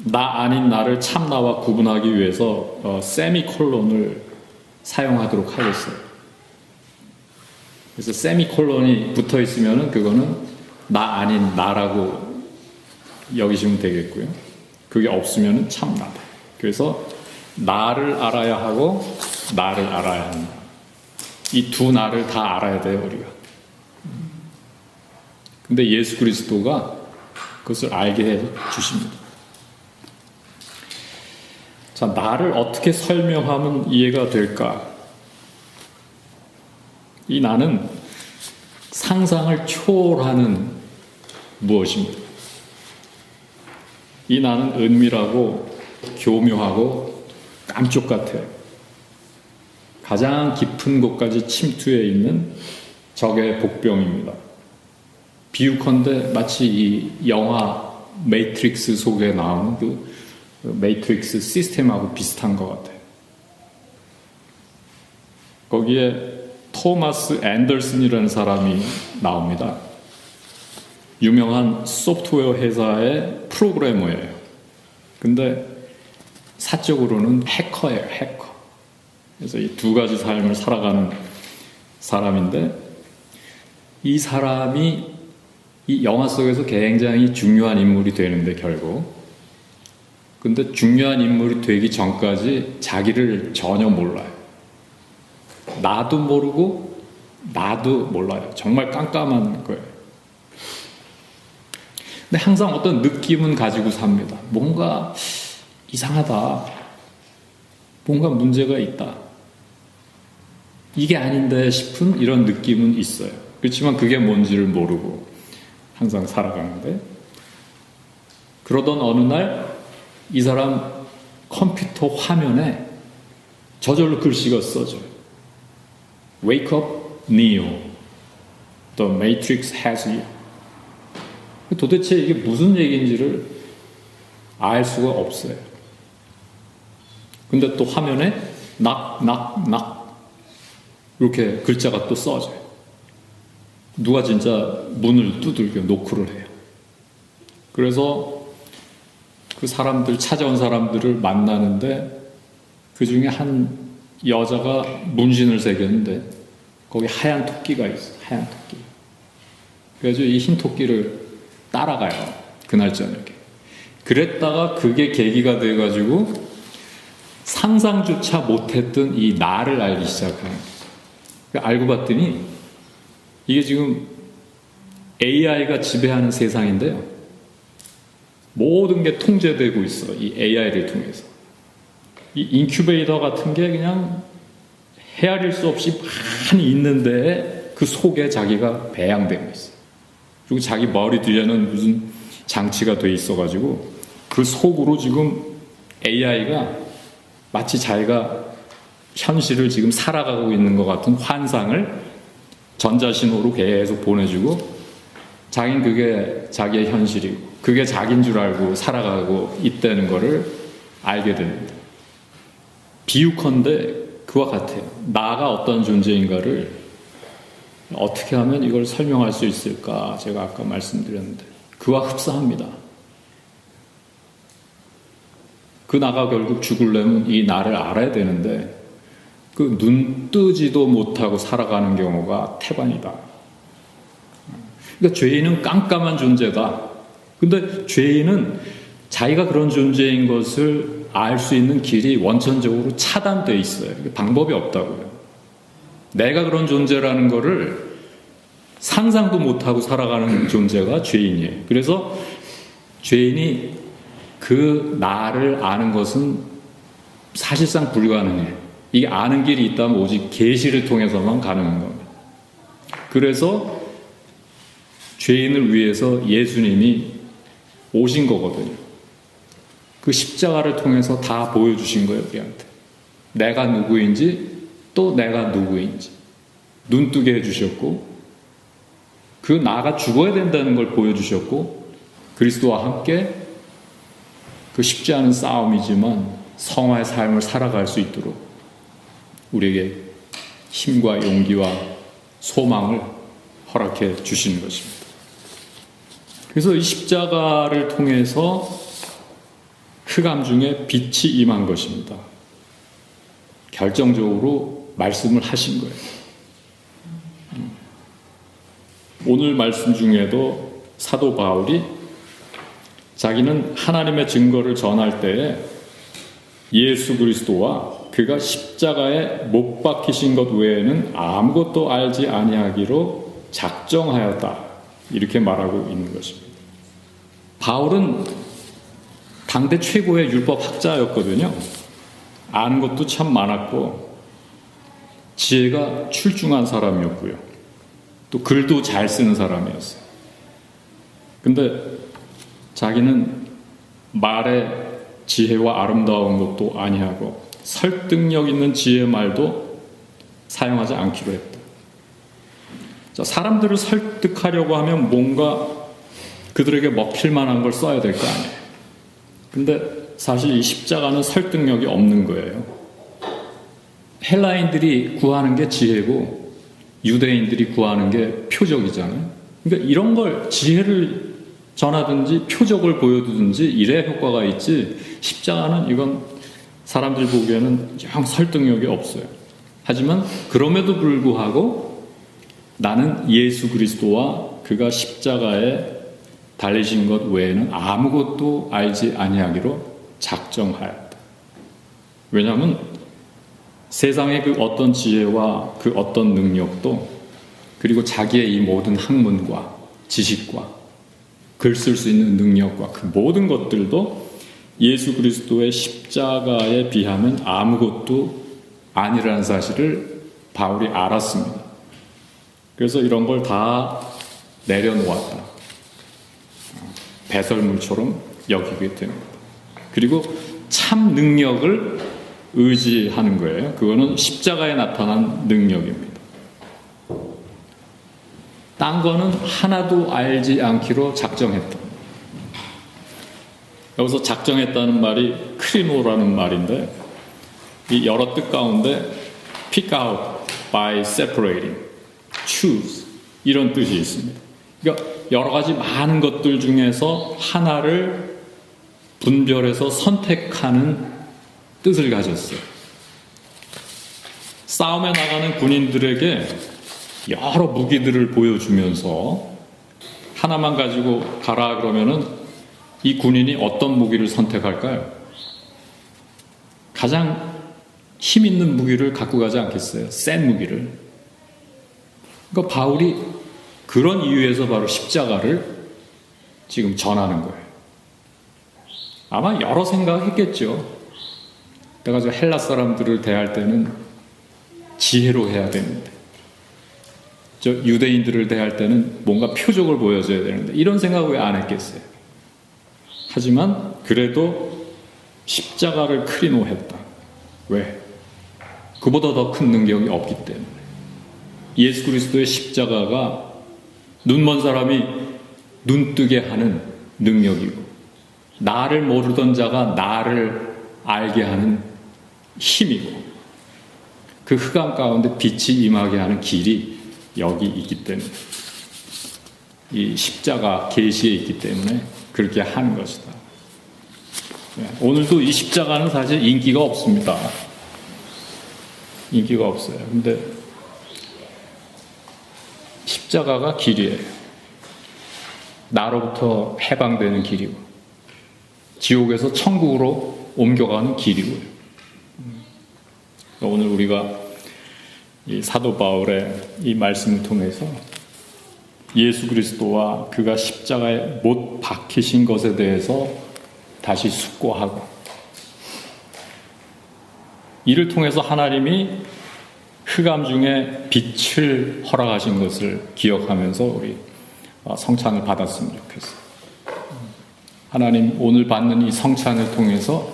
나 아닌 나를 참나와 구분하기 위해서 세미콜론을 사용하도록 하겠어요. 그래서 세미콜론이 붙어 있으면은 그거는 나 아닌 나라고 여기시면 되겠고요. 그게 없으면은 참나다. 그래서 나를 알아야 하고 나를 알아야 한다. 이 두 나를 다 알아야 돼요, 우리가. 근데 예수 그리스도가 그것을 알게 해 주십니다. 자, 나를 어떻게 설명하면 이해가 될까? 이 나는 상상을 초월하는 무엇입니다. 이 나는 은밀하고 교묘하고 깜쪽 같아요. 가장 깊은 곳까지 침투해 있는 적의 복병입니다. 비유컨대 마치 이 영화 매트릭스 속에 나오는 그 매트릭스 시스템하고 비슷한 것 같아요. 거기에 토마스 앤더슨이라는 사람이 나옵니다. 유명한 소프트웨어 회사의 프로그래머예요. 근데 사적으로는 해커예요, 해커. 그래서 이 두 가지 삶을 살아가는 사람인데, 이 사람이 이 영화 속에서 굉장히 중요한 인물이 되는데 결국, 근데 중요한 인물이 되기 전까지 자기를 전혀 몰라요. 나도 모르고 나도 몰라요. 정말 깜깜한 거예요. 근데 항상 어떤 느낌은 가지고 삽니다. 뭔가 이상하다. 뭔가 문제가 있다. 이게 아닌데 싶은 이런 느낌은 있어요. 그렇지만 그게 뭔지를 모르고 항상 살아가는데, 그러던 어느 날 이 사람 컴퓨터 화면에 저절로 글씨가 써져요. Wake up, Neo. The Matrix has you. 도대체 이게 무슨 얘기인지를 알 수가 없어요. 근데 또 화면에 knock, knock, knock 이렇게 글자가 또 써져요. 누가 진짜 문을 두들겨 노크를 해요. 그래서 그 사람들, 찾아온 사람들을 만나는데 그 중에 한 여자가 문신을 새겼는데 거기 하얀 토끼가 있어요. 하얀 토끼. 그래서 이 흰 토끼를 따라가요. 그날 저녁에. 그랬다가 그게 계기가 돼가지고 상상조차 못했던 이 나를 알기 시작해요. 알고 봤더니 이게 지금 AI가 지배하는 세상인데요. 모든 게 통제되고 있어. 이 AI를 통해서. 이 인큐베이터 같은 게 그냥 헤아릴 수 없이 많이 있는데 그 속에 자기가 배양되고 있어. 그리고 자기 머리 뒤에는 무슨 장치가 돼 있어가지고 그 속으로 지금 AI가 마치 자기가 현실을 지금 살아가고 있는 것 같은 환상을 전자신호로 계속 보내주고, 자기는 그게 자기의 현실이고 그게 자기인 줄 알고 살아가고 있다는 거를 알게 됩니다. 비유컨대 그와 같아요. 나가 어떤 존재인가를 어떻게 하면 이걸 설명할 수 있을까? 제가 아까 말씀드렸는데 그와 흡사합니다. 그 나가 결국 죽으려면 이 나를 알아야 되는데 그 눈 뜨지도 못하고 살아가는 경우가 태반이다. 그러니까 죄인은 깜깜한 존재다. 근데 죄인은 자기가 그런 존재인 것을 알 수 있는 길이 원천적으로 차단되어 있어요. 방법이 없다고요. 내가 그런 존재라는 거를 상상도 못하고 살아가는 존재가 죄인이에요. 그래서 죄인이 그 나를 아는 것은 사실상 불가능해요. 이게 아는 길이 있다면 오직 계시를 통해서만 가능한 겁니다. 그래서 죄인을 위해서 예수님이 오신 거거든요. 그 십자가를 통해서 다 보여주신 거예요, 우리한테. 내가 누구인지, 또 내가 누구인지. 눈뜨게 해주셨고, 그 나가 죽어야 된다는 걸 보여주셨고, 그리스도와 함께 그 쉽지 않은 싸움이지만 성화의 삶을 살아갈 수 있도록 우리에게 힘과 용기와 소망을 허락해 주시는 것입니다. 그래서 이 십자가를 통해서 흑암 중에 빛이 임한 것입니다. 결정적으로 말씀을 하신 거예요. 오늘 말씀 중에도 사도 바울이 자기는 하나님의 증거를 전할 때에 예수 그리스도와 그가 십자가에 못 박히신 것 외에는 아무것도 알지 아니하기로 작정하였다. 이렇게 말하고 있는 것입니다. 바울은 당대 최고의 율법학자였거든요. 아는 것도 참 많았고 지혜가 출중한 사람이었고요. 또 글도 잘 쓰는 사람이었어요. 근데 자기는 말의 지혜와 아름다운 것도 아니하고 설득력 있는 지혜의 말도 사용하지 않기로 했다. 자, 사람들을 설득하려고 하면 뭔가 그들에게 먹힐 만한 걸 써야 될 거 아니에요. 근데 사실 이 십자가는 설득력이 없는 거예요. 헬라인들이 구하는 게 지혜고 유대인들이 구하는 게 표적이잖아요. 그러니까 이런 걸 지혜를 전하든지 표적을 보여주든지 이래 효과가 있지, 십자가는 이건 사람들 보기에는 영 설득력이 없어요. 하지만 그럼에도 불구하고 나는 예수 그리스도와 그가 십자가에 달리신 것 외에는 아무것도 알지 아니하기로 작정하였다. 왜냐하면 세상의 그 어떤 지혜와 그 어떤 능력도, 그리고 자기의 이 모든 학문과 지식과 글 쓸 수 있는 능력과 그 모든 것들도 예수 그리스도의 십자가에 비하면 아무것도 아니라는 사실을 바울이 알았습니다. 그래서 이런 걸 다 내려놓았다. 배설물처럼 여기게 됩니다. 그리고 참 능력을 의지하는 거예요. 그거는 십자가에 나타난 능력입니다. 딴 거는 하나도 알지 않기로 작정했다. 여기서 작정했다는 말이 크리노라는 말인데, 이 여러 뜻 가운데 pick out by separating, choose 이런 뜻이 있습니다. 그러니까 여러 가지 많은 것들 중에서 하나를 분별해서 선택하는 뜻을 가졌어요. 싸움에 나가는 군인들에게 여러 무기들을 보여주면서 하나만 가지고 가라 그러면은 이 군인이 어떤 무기를 선택할까요? 가장 힘 있는 무기를 갖고 가지 않겠어요? 센 무기를. 그러니까 바울이 그런 이유에서 바로 십자가를 지금 전하는 거예요. 아마 여러 생각했겠죠. 내가 저 헬라 사람들을 대할 때는 지혜로 해야 되는데, 저 유대인들을 대할 때는 뭔가 표적을 보여줘야 되는데, 이런 생각 왜 안 했겠어요? 하지만 그래도 십자가를 크리노했다. 왜? 그보다 더 큰 능력이 없기 때문에. 예수 그리스도의 십자가가 눈먼 사람이 눈뜨게 하는 능력이고, 나를 모르던 자가 나를 알게 하는 힘이고, 그 흑암 가운데 빛이 임하게 하는 길이 여기 있기 때문에, 이 십자가 계시에 있기 때문에 그렇게 하는 것이다. 오늘도 이 십자가는 사실 인기가 없습니다. 인기가 없어요. 근데 십자가가 길이에요. 나로부터 해방되는 길이고, 지옥에서 천국으로 옮겨가는 길이고요. 오늘 우리가 이 사도 바울의 이 말씀을 통해서 예수 그리스도와 그가 십자가에 못 박히신 것에 대해서 다시 숙고하고, 이를 통해서 하나님이 흑암 중에 빛을 허락하신 것을 기억하면서 우리 성찬을 받았으면 좋겠어요. 하나님, 오늘 받는 이 성찬을 통해서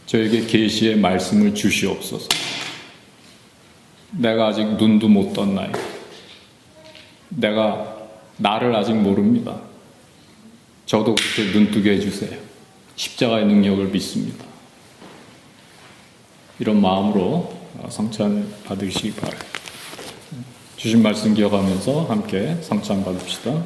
저에게 계시의 말씀을 주시옵소서. 내가 아직 눈도 못 떴나요? 내가 나를 아직 모릅니다. 저도 그렇게 눈뜨게 해주세요. 십자가의 능력을 믿습니다. 이런 마음으로 성찬 받으시기 바랍니다. 주신 말씀 기억하면서 함께 성찬 받읍시다.